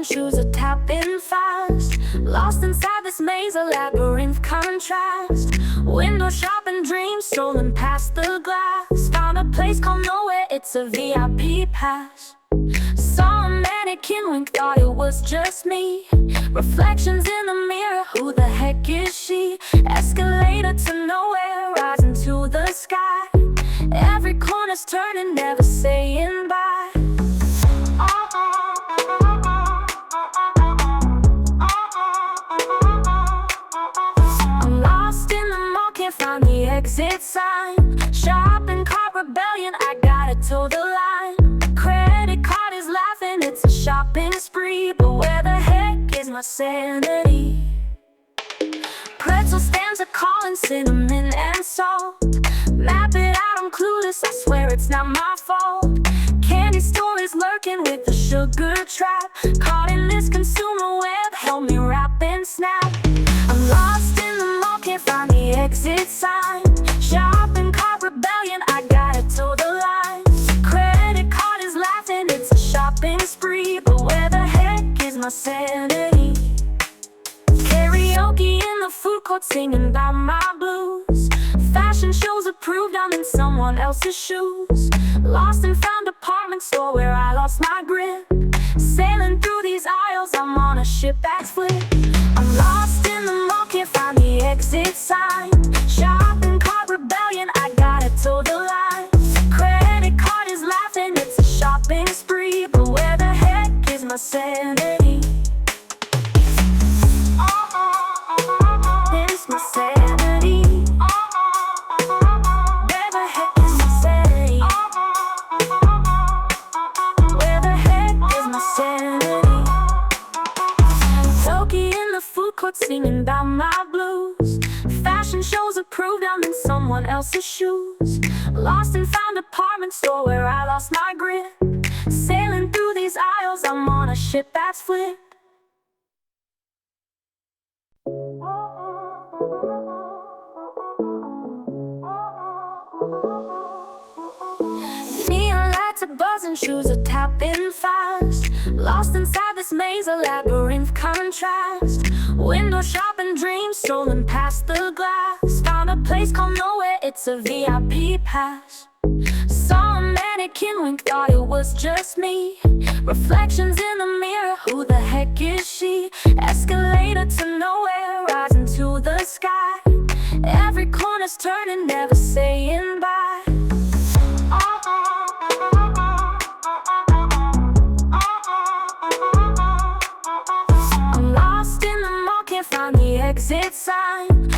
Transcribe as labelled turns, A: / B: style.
A: buzzing, shoes are tapping fast. Lost inside this maze, a labyrinth contrast. Window shopping dreams, strolling past the glass. Found a place called nowhere, it's a VIP pass. Saw a mannequin wink, thought it was just me. Reflections in the mirror, who the heck is she? Escalator to nowhere, rising to the sky. Every corner's turning, never saying bye. I'm lost in the mall, can't find the exit sign. Shopping cart rebellion, I gotta toe the line. Credit card is laughing, it's a shopping spree. But where the heck is my sanity? Pretzel stands are calling, cinnamon and salt. Map it out, I'm clueless, I swear it's not my fault. Candy store is lurking with the sugar trap. Caught in this consumer web, help me wrap and snap. I'm lost in the mall, can't find the exit sign. Shopping cart rebellion, I gotta toe the line. Credit card is laughing, it's a shopping spree. But where the heck is my sanity? Karaoke in the food court, singing about my blues. Fashion shows approved, I'm in someone else's shoes. Lost and found department store where I lost my grip. Sailing through these aisles, I'm on a ship that's flipped. I'm lost in the mall, can't find the exit sign. Shopping cart rebellion, I gotta toe the line. Credit card is laughing, it's a shopping spree. But where the heck is my sanity? It's my sanity. Where the heck is my sanity? Where the heck is my sanity? Toki in the food court, singing about my blues. Fashion shows approved, I'm in someone else's shoes. Lost and found department store where I lost my grip. Sailing through these aisles, I'm on a ship that's flipped. Neon lights are buzzing, shoes are tapping fast. Lost inside this maze, a labyrinth contrast. Window shopping dreams, strolling past the glass. Found a place called nowhere, it's a VIP pass. Saw a mannequin wink, thought it was just me. Reflections in the mirror, who the heck is she? Escalator to nowhere, rising to the sky. Every corner's turning, never saying bye. I'm lost in the mall, can't find the exit sign.